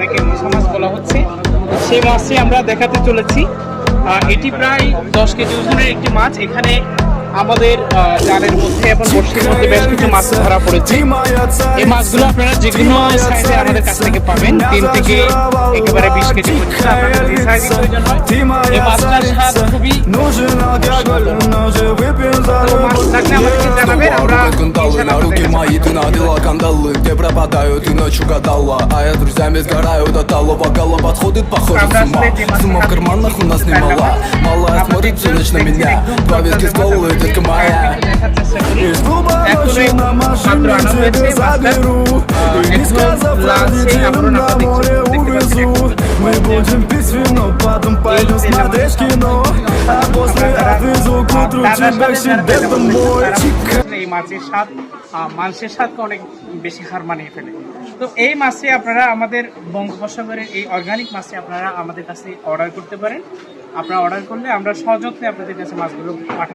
যেটাকে মুসা মাছ বলা হচ্ছে, সেই মাছটি আমরা দেখাতে চলেছি। এটি প্রায় 10 কেজি ওজনের একটি মাছ। এখানে আমাদের জালের মধ্যে এবং বড়শির মধ্যে বেশ কিছু মাছ ধরা পড়েছে। এই মাছগুলো আপনারা যে কোনো সাইজে আমাদের কাছ থেকে পাবেন, 3 থেকে একেবারে 20 কেজি পর্যন্ত। আপনাদের যে সাইজে প্রয়োজন হয়, এই মাছটার স্বাদ খুবই মাছ থাকলে আমাদেরকে জানাবেন, আমরা на руки мои ты надела кандалы, где пропадаю, ты ночью гадала, а я друзьями сгораю до талого, голова подходит, похоже, с ума. Сумма в карманах у нас немала, малая смотрит всю ночь на меня, два виски с голой, детка моя. Из клуба ночи на машине тебя заберу, и не сказав родителям на море увезу. Мы будем пить вино, потом пойдем смотреть кино, а после отвезу к утру тебя к себе домой. এই মাছের স্বাদ মাংসের স্বাদকে অনেক বেশি হার মানিয়ে ফেলে। তো এই মাছে আপনারা আমাদের বঙ্গোপসাগরের এই অর্গানিক মাছে আপনারা আমাদের কাছে অর্ডার করতে পারেন। আপনারা অর্ডার করলে আমরা সযত্নে আপনাদের কাছে মাছগুলো পাঠাবো।